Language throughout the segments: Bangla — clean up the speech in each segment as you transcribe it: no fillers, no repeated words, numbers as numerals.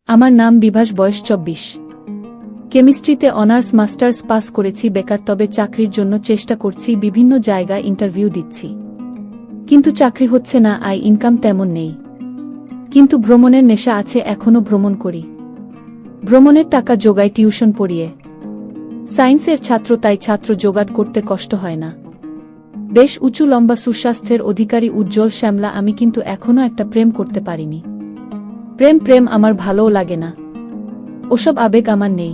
আমার নাম বিভাস, বয়স 24। কেমিস্ট্রিতে অনার্স মাস্টার্স পাস করেছি, বেকার, তবে চাকরির জন্য চেষ্টা করছি, বিভিন্ন জায়গায় ইন্টারভিউ দিচ্ছি, কিন্তু চাকরি হচ্ছে না, আয় ইনকাম তেমন নেই। কিন্তু ভ্রমণের নেশা আছে, এখনো ভ্রমণ করি। ভ্রমণের টাকা জোগাই টিউশন পড়িয়ে। সায়েন্সের ছাত্র, তাই ছাত্র জোগাড় করতে কষ্ট হয় না। বেশ উঁচু লম্বা সুস্বাস্থ্যের অধিকারী উজ্জ্বল শ্যামলা আমি, কিন্তু এখনো একটা প্রেম করতে পারিনি। প্রেম আমার ভালোও লাগে না, ওসব আবেগ আমার নেই।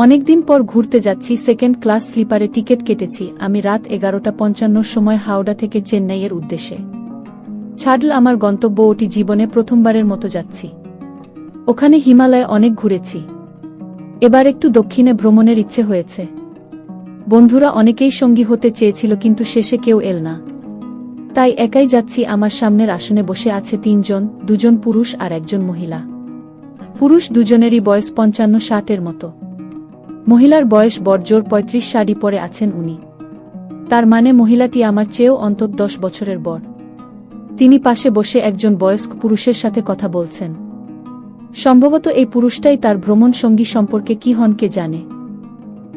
অনেকদিন পর ঘুরতে যাচ্ছি, সেকেন্ড ক্লাস স্লিপারে টিকিট কেটেছি আমি, রাত 11:55 সময় হাওড়া থেকে চেন্নাইয়ের উদ্দেশ্যে। ছাড়ল আমার গন্তব্য, ওটি জীবনে প্রথমবারের মতো যাচ্ছি। ওখানে হিমালয়ে অনেক ঘুরেছি, এবার একটু দক্ষিণে ভ্রমণের ইচ্ছে হয়েছে। বন্ধুরা অনেকেই সঙ্গী হতে চেয়েছিল, কিন্তু শেষে কেউ এল না, তাই একাই যাচ্ছি। আমার সামনের আসনে বসে আছে 3 জন, 2 জন পুরুষ আর 1 জন মহিলা। পুরুষ দুজনেরই বয়স 55-60-এর মতো। মহিলার বয়স বড়জোর 35, শাড়ি পরে আছেন উনি। তার মানে মহিলাটি আমার চেয়েও অন্তত 10 বছরের বড়। তিনি পাশে বসে একজন বয়স্ক পুরুষের সাথে কথা বলছেন। সম্ভবত এই পুরুষটাই তার ভ্রমণ সঙ্গী, সম্পর্কে কি হন কে জানে,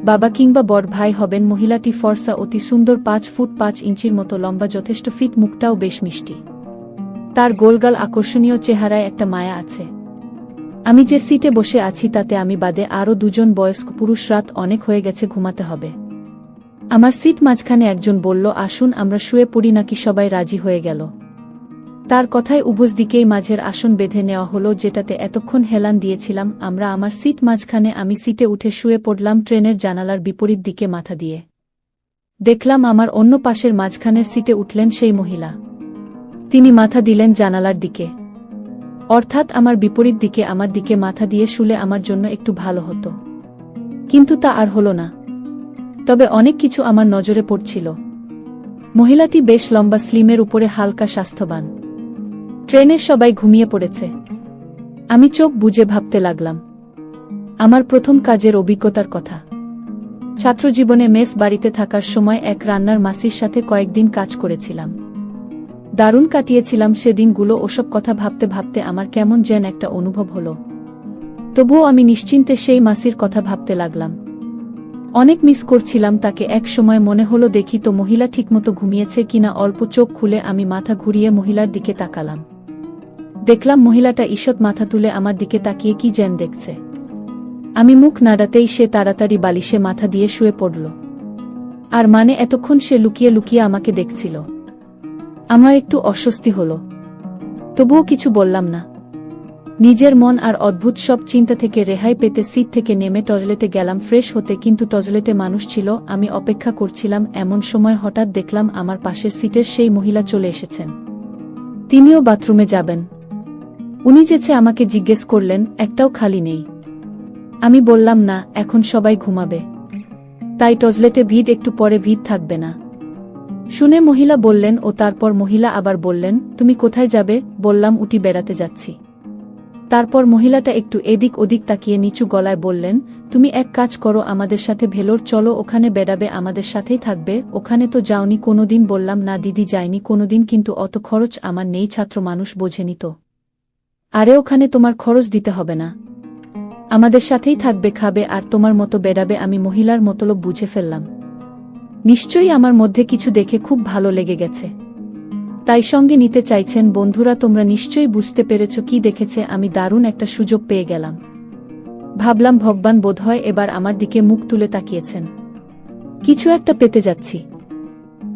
বাবা কিংবা বড় ভাই হবেন। মহিলাটি ফর্সা, অতি সুন্দর, 5 ফুট 5 ইঞ্চির মতো লম্বা, যথেষ্ট ফিট, মুখটাও বেশ মিষ্টি। তার গোলগাল আকর্ষণীয় চেহারায় একটা মায়া আছে। আমি যে সিটে বসে আছি তাতে আমি বাদে আরও 2 জন বয়স্ক পুরুষ। রাত অনেক হয়ে গেছে, ঘুমাতে হবে। আমার সিট মাঝখানে একজন বলল, আসুন আমরা শুয়ে পড়ি নাকি? সবাই রাজি হয়ে গেল। তার কথায় উভয় দিকেই মাঝের আসন বেঁধে নেওয়া হলো, যেটাতে এতক্ষণ হেলান দিয়েছিলাম আমরা। আমার সিট মাঝখানে, আমি সিটে উঠে শুয়ে পড়লাম ট্রেনের জানালার বিপরীত দিকে মাথা দিয়ে। দেখলাম আমার অন্য পাশের মাঝখানের সিটে উঠলেন সেই মহিলা। তিনি মাথা দিলেন জানালার দিকে, অর্থাৎ আমার বিপরীত দিকে। আমার দিকে মাথা দিয়ে শুলে আমার জন্য একটু ভালো হতো, কিন্তু তা আর হলো না। তবে অনেক কিছু আমার নজরে পড়ছিল। মহিলাটি বেশ লম্বা, স্লিমের উপরে হালকা স্বাস্থ্যবান। ট্রেনের সবাই ঘুমিয়ে পড়েছে। আমি চোখ বুজে ভাবতে লাগলাম আমার প্রথম কাজের অভিজ্ঞতার কথা। ছাত্রজীবনে মেস বাড়িতে থাকার সময় এক রান্নার মাসির সাথে কয়েকদিন কাজ করেছিলাম। দারুণ কাটিয়েছিলাম সেদিনগুলো। ওসব কথা ভাবতে ভাবতে আমার কেমন যেন একটা অনুভব হলো। তবুও আমি নিশ্চিন্তে সেই মাসির কথা ভাবতে লাগলাম। অনেক মিস করছিলাম তাকে। এক সময় মনে হলো দেখি তো মহিলা ঠিকমতো ঘুমিয়েছে কিনা। অল্প চোখ খুলে আমি মাথা ঘুরিয়ে মহিলার দিকে তাকালাম। দেখলাম মহিলাটা ঈষৎ মাথা তুলে আমার দিকে তাকিয়ে কি যেন দেখছে। আমি মুখ নাড়াতেই সে তাড়াতাড়ি বালিশে মাথা দিয়ে শুয়ে পড়ল। আর মানে এতক্ষণ সে লুকিয়ে লুকিয়ে আমাকে দেখছিল। আমার একটু অস্বস্তি হলো, তবুও কিছু বললাম না। নিজের মন আর অদ্ভুত সব চিন্তা থেকে রেহাই পেতে সিট থেকে নেমে টয়লেটে গেলাম ফ্রেশ হতে, কিন্তু টয়লেটে মানুষ ছিল। আমি অপেক্ষা করছিলাম। এমন সময় হঠাৎ দেখলাম আমার পাশের সিটের সেই মহিলা চলে এসেছেন। তিনিও বাথরুমে যাবেন। উনি যেছে আমাকে জিজ্ঞেস করলেন, একটাও খালি নেই। আমি বললাম না, এখন সবাই ঘুমাবে, তাই টয়লেটে ভিড়, একটু পরে ভিড় থাকবে না। শুনে মহিলা বললেন ও। তারপর মহিলা আবার বললেন, তুমি কোথায় যাবে? বললাম, উঠি বেড়াতে যাচ্ছি। তারপর মহিলাটা একটু এদিক ওদিক তাকিয়ে নিচু গলায় বললেন, তুমি এক কাজ করো, আমাদের সাথে ভেলোর চলো, ওখানে বেড়াবে, আমাদের সাথেই থাকবে। ওখানে তো যাওনি কোনোদিন? বললাম, না দিদি, যাইনি কোনোদিন, কিন্তু অত খরচ আমার নেই, ছাত্র মানুষ, বোঝেনি তো। আরে ওখানে তোমার খরচ দিতে হবে না, আমাদের সাথেই থাকবে, খাবে আর তোমার মতো বেড়াবে। আমি মহিলার মতলব বুঝে ফেললাম। নিশ্চয়ই আমার মধ্যে কিছু দেখে খুব ভালো লেগে গেছে, তাই সঙ্গে নিতে চাইছেন। বন্ধুরা, তোমরা নিশ্চয়ই বুঝতে পেরেছ কি দেখেছে। আমি দারুণ একটা সুযোগ পেয়ে গেলাম। ভাবলাম ভগবান বোধহয় এবার আমার দিকে মুখ তুলে তাকিয়েছেন, কিছু একটা পেতে যাচ্ছি।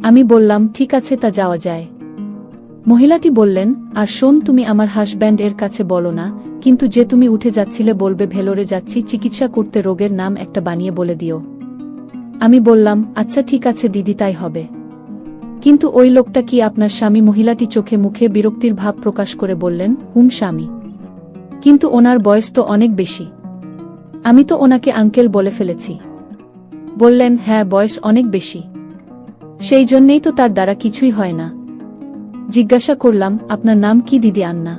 আমি বললাম, ঠিক আছে, তা যাওয়া যায়। মহিলাটি বললেন, আর শোন, তুমি আমার হাসব্যান্ড এর কাছে বলো না, কিন্তু যে তুমি উঠে যাচ্ছিলে বলবে ভেলোরে যাচ্ছি চিকিৎসা করতে, রোগের নাম একটা বানিয়ে বলে দিও। আমি বললাম, আচ্ছা ঠিক আছে দিদি, তাই হবে। কিন্তু ওই লোকটা কি আপনার স্বামী? মহিলাটি চোখে মুখে বিরক্তির ভাব প্রকাশ করে বললেন, হুম, স্বামী। কিন্তু ওনার বয়স তো অনেক বেশি। আমি তো ওনাকে আঙ্কেল বলে ফেলেছি। বললেন, হ্যাঁ, বয়স অনেক বেশি, সেই জন্যেই তো তার দ্বারা কিছুই হয় না। জিজ্ঞাসা করলাম, আপনার নাম কি দিদি? আন্না।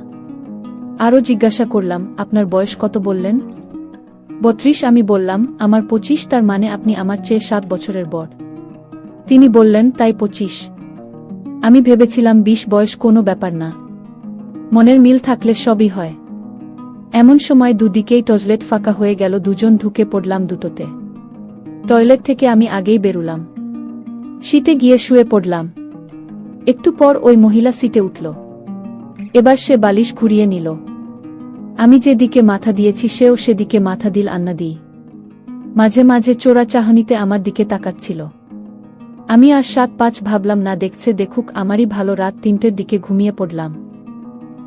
আরও জিজ্ঞাসা করলাম, আপনার বয়স কত? বললেন, 32। আমি বললাম, আমার 25। তার মানে আপনি আমার চেয়ে 7 বছরের বড়। তিনি বললেন, তাই 25? আমি ভেবেছিলাম 20। বয়স কোনো ব্যাপার না, মনের মিল থাকলে সবই হয়। এমন সময় দুদিকেই টয়লেট ফাঁকা হয়ে গেল, দুজন ঢুকে পড়লাম দুটোতে। টয়লেট থেকে আমি আগেই বেরুলাম, সিটে গিয়ে শুয়ে পড়লাম। একটু পর ওই মহিলা সিটে উঠল। এবার সে বালিশ ঘুরিয়ে নিল। আমি যেদিকে মাথা দিয়েছি সেও সেদিকে মাথা দিল আন্নাদি। মাঝে মাঝে চোরা চাহনিতে আমার দিকে তাকাচ্ছিল। আমি আর ৭-৫ ভাবলাম না, দেখছে দেখুক, আমারই ভালো। রাত ৩টের দিকে ঘুমিয়ে পড়লাম।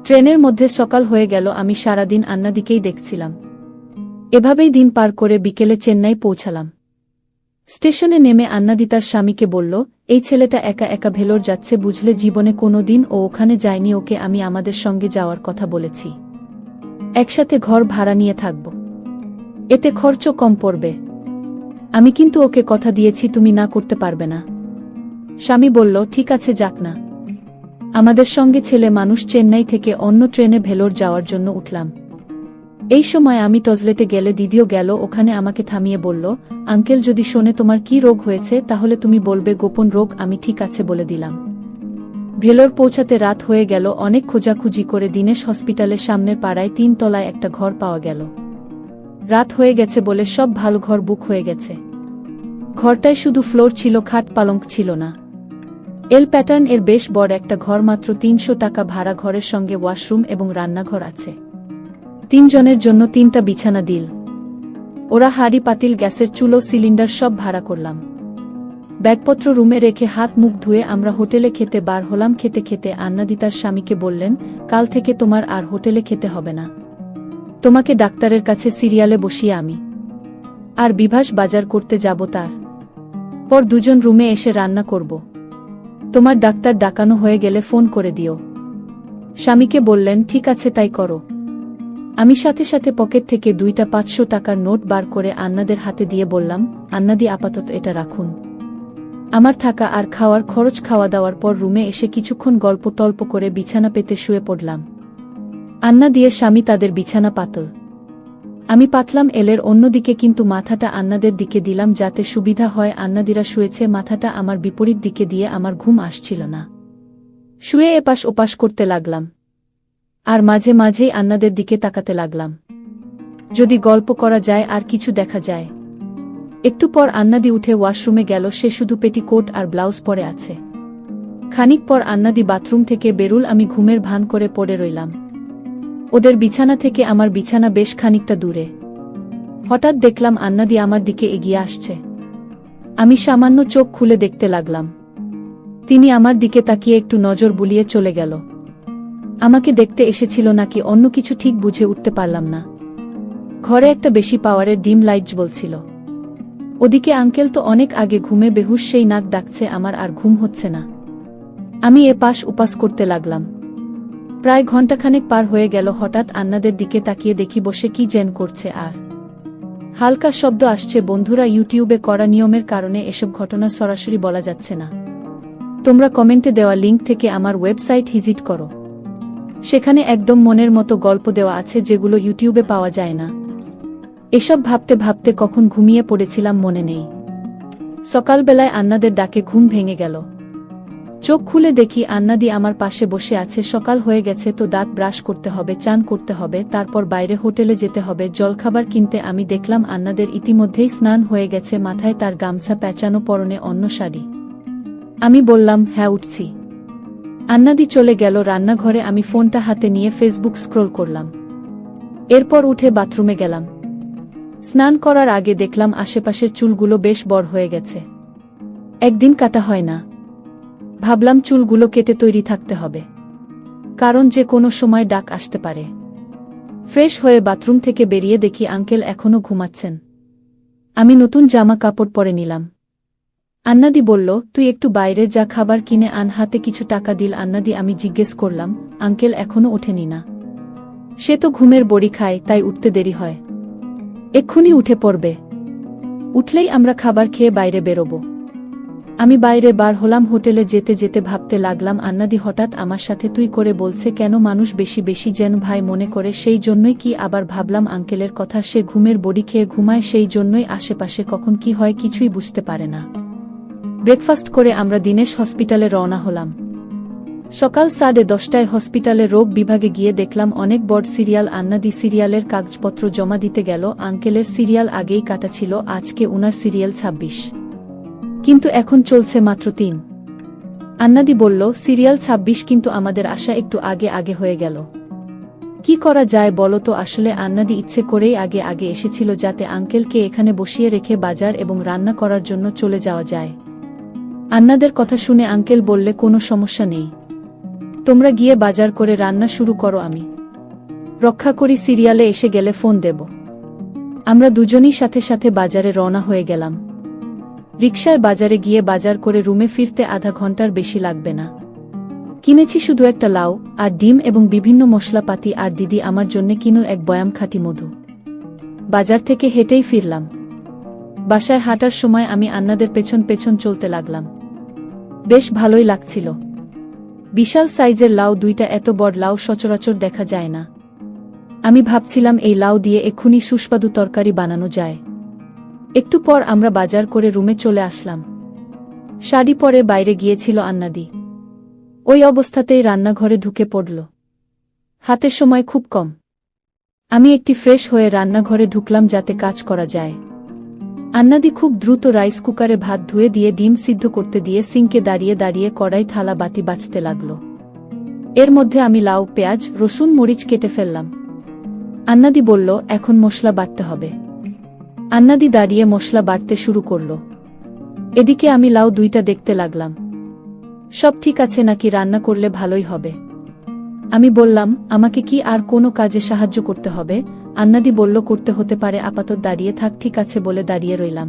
ট্রেনের মধ্যে সকাল হয়ে গেল। আমি সারাদিন আন্নাদিকেই দেখছিলাম। এভাবেই দিন পার করে বিকেলে চেন্নাই পৌঁছালাম। স্টেশনে নেমে আন্নাদি তার স্বামীকে বলল, এই ছেলেটা একা একা ভেলোর যাচ্ছে, বুঝলে জীবনে কোনো দিন ও ওখানে যায়নি, ওকে আমি আমাদের সঙ্গে যাওয়ার কথা বলেছি। একসাথে ঘর ভাড়া নিয়ে থাকব, এতে খরচও কম পড়বে। আমি কিন্তু ওকে কথা দিয়েছি, তুমি না করতে পারবে না। স্বামী বলল, ঠিক আছে, যাক না। আমাদের সঙ্গে ছেলে মানুষ। চেন্নাই থেকে অন্য ট্রেনে ভেলোর যাওয়ার জন্য উঠলাম। এই সময় আমি টয়লেটে গেলে দিদিও গেল। ওখানে আমাকে থামিয়ে বলল, আঙ্কেল যদি শোনে তোমার কি রোগ হয়েছে তাহলে তুমি বলবে, গোপন রোগ। আমি ঠিক আছে বলে দিলাম। ভেলোর পৌঁছাতে রাত হয়ে গেল। অনেক খোঁজাখুঁজি করে দীনেশ হসপিটালের সামনের পাড়ায় ৩ তলায় একটা ঘর পাওয়া গেল। রাত হয়ে গেছে বলে সব ভালো ঘর বুক হয়ে গেছে। ঘরটায় শুধু ফ্লোর ছিল, খাট পালঙ্ক ছিল না। এল প্যাটার্ন এর বেশ বড় একটা ঘর, মাত্র ৩০০ টাকা ভাড়া। ঘরের সঙ্গে ওয়াশরুম এবং রান্নাঘর আছে। ৩ জনের জন্য ৩টা বিছানা দিল ওরা। হাঁড়ি পাতিল, গ্যাসের চুলো, সিলিন্ডার সব ভাড়া করলাম। ব্যাগপত্র রুমে রেখে হাত মুখ ধুয়ে আমরা হোটেলে খেতে বার হলাম। খেতে খেতে আন্নাদি তার স্বামীকে বললেন, কাল থেকে তোমার আর হোটেলে খেতে হবে না, তোমাকে ডাক্তারের কাছে সিরিয়ালে বসিয়ে আমি আর বিভাস বাজার করতে যাব। তার পর দুজন রুমে এসে রান্না করব। তোমার ডাক্তার ডাকানো হয়ে গেলে ফোন করে দিও। স্বামীকে বললেন, ঠিক আছে, তাই করো। আমি সাথে সাথে পকেট থেকে 2টা 500 টাকার নোট বার করে আন্নাদের হাতে দিয়ে বললাম, আন্নাদি, আপাতত এটা রাখুন, আমার থাকা আর খাওয়ার খরচ। খাওয়া দাওয়ার পর রুমে এসে কিছুক্ষণ গল্প টল্প করে বিছানা পেতে শুয়ে পড়লাম। আন্না দিয়ে স্বামী তাদের বিছানা পাতল, আমি পাতলাম এলের অন্যদিকে, কিন্তু মাথাটা আন্নাদের দিকে দিলাম যাতে সুবিধা হয়। আন্নাদিরা শুয়েছে, মাথাটা আমার বিপরীত দিকে দিয়ে। আমার ঘুম আসছিল না। শুয়ে এপাশ ওপাশ করতে লাগলাম আর মাঝে মাঝেই আন্নাদের দিকে তাকাতে লাগলাম, যদি গল্প করা যায় আর কিছু দেখা যায়। একটু পর আন্নাদি উঠে ওয়াশরুমে গেল। সে শুধু পেটিকোট আর ব্লাউজ পরে আছে। খানিক পর আন্নাদি বাথরুম থেকে বেরুল। আমি ঘুমের ভান করে পড়ে রইলাম। ওদের বিছানা থেকে আমার বিছানা বেশ খানিকটা দূরে। হঠাৎ দেখলাম আন্নাদি আমার দিকে এগিয়ে আসছে। আমি সামান্য চোখ খুলে দেখতে লাগলাম। তিনি আমার দিকে তাকিয়ে একটু নজর বুলিয়ে চলে গেল। আমাকে দেখতে এসেছিল নাকি অন্য কিছু ঠিক বুঝে উঠতে পারলাম না। ঘরে একটা বেশি পাওয়ারের ডিম লাইট জ্বলছিল। ওদিকে আঙ্কেল তো অনেক আগে ঘুমে বেহুশ, সেই নাক ডাকছে। আমার আর ঘুম হচ্ছে না। আমি এপাশ ওপাশ করতে লাগলাম। প্রায় ঘণ্টাখানেক পার হয়ে গেল। হঠাৎ আন্নাদের দিকে তাকিয়ে দেখি বসে কি যেন করছে আর হালকা শব্দ আসছে। বন্ধুরা, ইউটিউবে করা নিয়মের কারণে এসব ঘটনা সরাসরি বলা যাচ্ছে না। তোমরা কমেন্টে দেওয়া লিঙ্ক থেকে আমার ওয়েবসাইট ভিজিট করো, সেখানে একদম মনের মতো গল্প দেওয়া আছে যেগুলো ইউটিউবে পাওয়া যায় না। এসব ভাবতে ভাবতে কখন ঘুমিয়ে পড়েছিলাম মনে নেই। সকালবেলায় আন্নাদের ডাকে ঘুম ভেঙে গেল। চোখ খুলে দেখি আন্নাদি আমার পাশে বসে আছে। সকাল হয়ে গেছে তো দাঁত ব্রাশ করতে হবে, চান করতে হবে, তারপর বাইরে হোটেলে যেতে হবে জলখাবার কিনতে। আমি দেখলাম আন্নাদের ইতিমধ্যেই স্নান হয়ে গেছে, মাথায় তার গামছা পেঁচানো, পরনে অন্য শাড়ি। আমি বললাম, হ্যাঁ উঠছি। আন্নাদি চলে গেল রান্নাঘরে। আমি ফোনটা হাতে নিয়ে ফেসবুক স্ক্রোল করলাম। এরপর উঠে বাথরুমে গেলাম। স্নান করার আগে দেখলাম আশেপাশের চুলগুলো বেশ বড় হয়ে গেছে। একদিন কাটা হয় না। ভাবলাম চুলগুলো কেটে তৈরি থাকতে হবে, কারণ যে কোনো সময় ডাক আসতে পারে। ফ্রেশ হয়ে বাথরুম থেকে বেরিয়ে দেখি আঙ্কেল এখনো ঘুমাচ্ছেন। আমি নতুন জামা কাপড় পরে নিলাম। আন্নাদি বলল, তুই একটু বাইরে যা, খাবার কিনে আন। হাতে কিছু টাকা দিল আন্নাদি। আমি জিজ্ঞেস করলাম, আঙ্কেল এখনো ওঠেনি না? সে তো ঘুমের বড়ি খায়, তাই উঠতে দেরি হয়। এক্ষুনি উঠে পড়বে, উঠলেই আমরা খাবার খেয়ে বাইরে বেরোব। আমি বাইরে বার হলাম। হোটেলে যেতে যেতে ভাবতে লাগলাম, আন্নাদি হঠাৎ আমার সাথে তুই করে বলছে কেন? মানুষ বেশি বেশি যেন ভাই মনে করে, সেই জন্যই কি? আবার ভাবলাম আঙ্কেলের কথা, সে ঘুমের বড়ি খেয়ে ঘুমায়, সেই জন্যই আশেপাশে কখন কি হয় কিছুই বুঝতে পারে না। ব্রেকফাস্ট করে আমরা দীনেশ হসপিটালে রওনা হলাম। সকাল 10:30টায় হসপিটালে রোগ বিভাগে গিয়ে দেখলাম অনেক বড় সিরিয়াল। আন্নাদি সিরিয়ালের কাগজপত্র জমা দিতে গেল। আঙ্কেলের সিরিয়াল আগেই কাটা ছিল, আজকে উনার সিরিয়াল 26, কিন্তু এখন চলছে মাত্র 3। আন্নাদি বলল, সিরিয়াল 26, কিন্তু আমাদের আশা একটু আগে আগে হয়ে গেল। কি করা যায় বলো তো? আসলে আন্নাদি ইচ্ছে করেই আগে আগে এসেছিল যাতে আঙ্কেলকে এখানে বসিয়ে রেখে বাজার এবং রান্না করার জন্য চলে যাওয়া যায়। আন্নাদের কথা শুনে আঙ্কেল বললে, কোনো সমস্যা নেই, তোমরা গিয়ে বাজার করে রান্না শুরু করো, আমি রক্ষা করি, সিরিয়ালে এসে গেলে ফোন দেব। আমরা দুজনই সাথে সাথে বাজারে রওনা হয়ে গেলাম। রিকশায় বাজারে গিয়ে বাজার করে রুমে ফিরতে আধা ঘন্টার বেশি লাগবে না। কিনেছি শুধু একটা লাউ আর ডিম এবং বিভিন্ন মশলাপাতি, আর দিদি আমার জন্যে কিনল এক বয়াম খাঁটি মধু। বাজার থেকে হেঁটেই ফিরলাম। বাসায় হাঁটার সময় আমি আন্নাদের পেছন পেছন চলতে লাগলাম। বেশ ভালোই লাগছিল। বিশাল সাইজের লাউ দুইটা, এত বড় লাউ সচরাচর দেখা যায় না। আমি ভাবছিলাম এই লাউ দিয়ে এক্ষুনি সুস্বাদু তরকারি বানানো যায়। একটু পর আমরা বাজার করে রুমে চলে আসলাম। শাড়ি পরে বাইরে গিয়েছিল আন্নাদি। ওই অবস্থাতেই রান্নাঘরে ঢুকে পড়ল। হাতে সময় খুব কম। আমি একটি ফ্রেশ হয়ে রান্নাঘরে ঢুকলাম যাতে কাজ করা যায়। আন্নাদি খুব দ্রুত রাইস কুকারে ভাত ধুয়ে দিয়ে ডিম সিদ্ধ করতে দিয়ে সিঙ্কে দাঁড়িয়ে দাঁড়িয়ে কড়াই থালা বাতি বাছতে লাগল। এর মধ্যে আমি লাউ, পেঁয়াজ, রসুন, মরিচ কেটে ফেললাম। আন্নাদি বলল, এখন মশলা বাটতে হবে। আন্নাদি দাঁড়িয়ে মশলা বাটতে শুরু করল। এদিকে আমি লাউ দুইটা দেখতে লাগলাম। সব ঠিক আছে নাকি? রান্না করলে ভালোই হবে। আমি বললাম, আমাকে কি আর কোনো কাজে সাহায্য করতে হবে? আন্নাদি বলল, করতে হতে পারে, আপাতত দাঁড়িয়ে থাক। ঠিক আছে বলে দাঁড়িয়ে রইলাম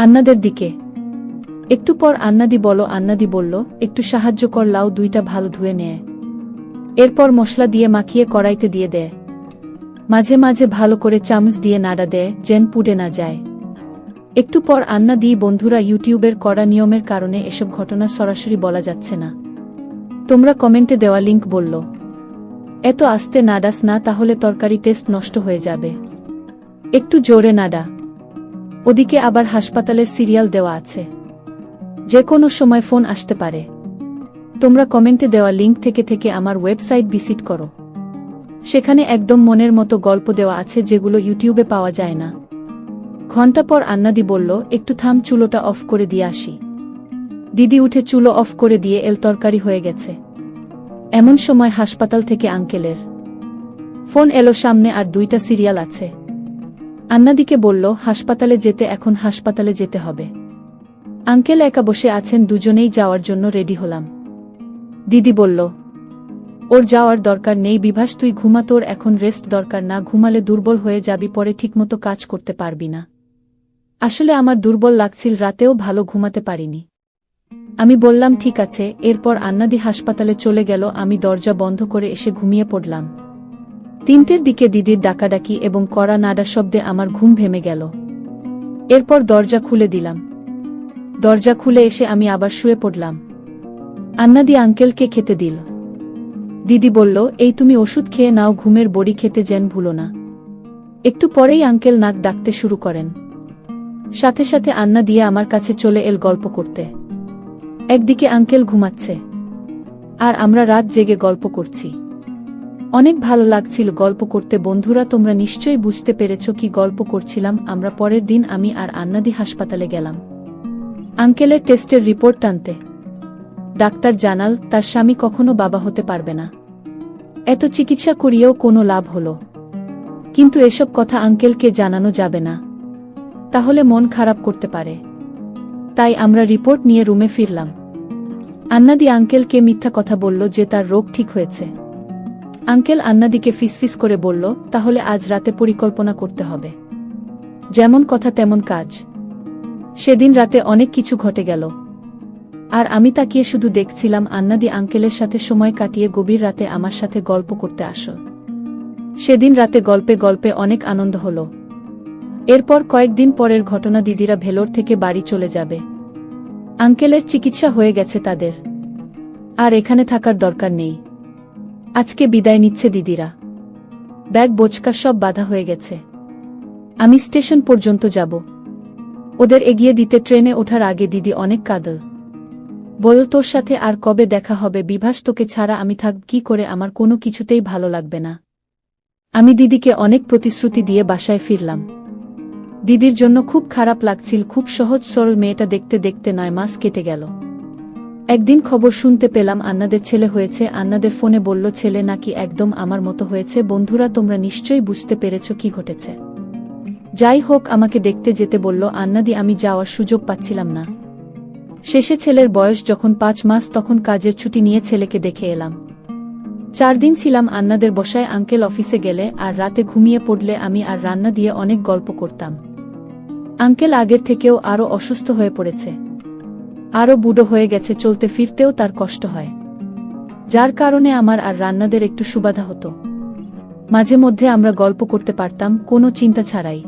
আন্নাদের দিকে। একটু পর আন্নাদি বলল, একটু সাহায্য কর, লাউ দুইটা ভালো ধুয়ে নেয়। এরপর মশলা দিয়ে মাখিয়ে কড়াইতে দিয়ে দেয়। মাঝে মাঝে ভালো করে চামচ দিয়ে নাড়া দেয় যেন পুড়ে না যায়। একটু পর আন্নাদি, বন্ধুরা, ইউটিউবের কড়া নিয়মের কারণে এসব ঘটনা সরাসরি বলা যাচ্ছে না। তোমরা কমেন্টে দেওয়া লিংক বলল, এত আস্তে নাড়াস না, তাহলে তরকারি টেস্ট নষ্ট হয়ে যাবে, একটু জোরে নাড়া। ওদিকে আবার হাসপাতালের সিরিয়াল দেওয়া আছে, যে কোনো সময় ফোন আসতে পারে। তোমরা কমেন্টে দেওয়া লিংক থেকে আমার ওয়েবসাইট ভিজিট করো। সেখানে একদম মনের মতো গল্প দেওয়া আছে যেগুলো ইউটিউবে পাওয়া যায় না। ঘণ্টা পর আন্নাদি বলল, একটু থাম, চুলোটা অফ করে দিয়ে আসি। দিদি উঠে চুলো অফ করে দিয়ে এল, তরকারি হয়ে গেছে। এমন সময় হাসপাতাল থেকে আঙ্কেলের ফোন এলো, সামনে আর দুইটা সিরিয়াল আছে। আন্নাদিকে বলল, হাসপাতালে যেতে, এখন হাসপাতালে যেতে হবে। আঙ্কেল একা বসে আছেন, দুজনেই যাওয়ার জন্য রেডি হলাম। দিদি বলল, ওর যাওয়ার দরকার নেই বিভাস, তুই ঘুমা, তোর এখন রেস্ট দরকার, না ঘুমালে দুর্বল হয়ে যাবি, পরে ঠিকমতো কাজ করতে পারবি না। আসলে আমার দুর্বল লাগছিল, রাতেও ভালো ঘুমাতে পারিনি। আমি বললাম ঠিক আছে। এরপর আন্নাদি হাসপাতালে চলে গেল। আমি দরজা বন্ধ করে এসে ঘুমিয়ে পড়লাম। 3টের দিকে দিদির ডাকাডাকি এবং কড়া নাড়া শব্দে আমার ঘুম ভেঙে গেল। এরপর দরজা খুলে দিলাম। দরজা খুলে এসে আমি আবার শুয়ে পড়লাম। আন্নাদি আঙ্কেলকে খেতে দিল। দিদি বলল, এই তুমি ওষুধ খেয়ে নাও, ঘুমের বড়ি খেতে যেন ভুলো না। একটু পরেই আঙ্কেল নাক ডাকতে শুরু করেন। সাথে সাথে আন্না দিয়ে আমার কাছে চলে এল গল্প করতে। একদিকে আঙ্কেল ঘুমাচ্ছে আর আমরা রাত জেগে গল্প করছি। অনেক ভালো লাগছিল গল্প করতে। বন্ধুরা, তোমরা নিশ্চয়ই বুঝতে পেরেছ কি গল্প করছিলাম আমরা। পরের দিন আমি আর আন্নাদি হাসপাতালে গেলাম আঙ্কেলের টেস্টের রিপোর্ট টানতে। ডাক্তার জানাল, তার স্বামী কখনো বাবা হতে পারবে না। এত চিকিৎসা করিয়েও কোনো লাভ হলো, কিন্তু এসব কথা আঙ্কেলকে জানানো যাবে না, তাহলে মন খারাপ করতে পারে। তাই আমরা রিপোর্ট নিয়ে রুমে ফিরলাম। আন্নাদি আঙ্কেলকে মিথ্যা কথা বলল যে তার রোগ ঠিক হয়েছে। আঙ্কেল আন্নাদিকে ফিসফিস করে বলল, তাহলে আজ রাতে পরিকল্পনা করতে হবে, যেমন কথা তেমন কাজ। সেদিন রাতে অনেক কিছু ঘটে গেল, আর আমি তাকিয়ে শুধু দেখছিলাম। আন্নাদি আঙ্কেলের সাথে সময় কাটিয়ে গভীর রাতে আমার সাথে গল্প করতে আসল। সেদিন রাতে গল্পে গল্পে অনেক আনন্দ হলো। এরপর কয়েকদিন পরের ঘটনা, দিদিরা ভেলোর থেকে বাড়ি চলে যাবে। আঙ্কেলের চিকিৎসা হয়ে গেছে তাদের, আর এখানে থাকার দরকার নেই। আজকে বিদায় নিচ্ছে দিদিরা। ব্যাগ বোচকা সব বাঁধা হয়ে গেছে। আমি স্টেশন পর্যন্ত যাব। ওদের এগিয়ে দিতে ট্রেনে ওঠার আগে দিদি অনেক কাঁদল। বল তোর সাথে আর কবে দেখা হবে বিভাস তোকে ছাড়া আমি থাকব কি করে আমার কোনো কিছুতেই ভালো লাগবে না। আমি দিদিকে অনেক প্রতিশ্রুতি দিয়ে বাসায় ফিরলাম। দিদির জন্য খুব খারাপ লাগছিল, খুব সহজ সরল মেয়েটা দেখতে দেখতে 9 মাস কেটে গেল। একদিন খবর শুনতে পেলাম আন্নাদের ছেলে হয়েছে। আন্নাদের ফোনে বলল ছেলে নাকি একদম আমার মতো হয়েছে। বন্ধুরা তোমরা নিশ্চয়ই বুঝতে পেরেছ কি ঘটেছে। যাই হোক আমাকে দেখতে যেতে বলল আন্নাদি, আমি যাওয়ার সুযোগ পাচ্ছিলাম না। শেষে ছেলের বয়স যখন 5 মাস তখন কাজের ছুটি নিয়ে ছেলেকে দেখে এলাম। 4 দিন ছিলাম আন্নাদের বসায়। আঙ্কেল অফিসে গেলে আর রাতে ঘুমিয়ে পড়লে আমি আর রান্না দিয়ে অনেক গল্প করতাম। আঙ্কেল আগের থেকেও আরও অসুস্থ হয়ে পড়েছে, আরও বুড়ো হয়ে গেছে, চলতে ফিরতেও তার কষ্ট হয়, যার কারণে আমার আর রান্নাদের একটু সুবিধা হতো। মাঝে মধ্যে আমরা গল্প করতে পারতাম কোনো চিন্তা ছাড়াই।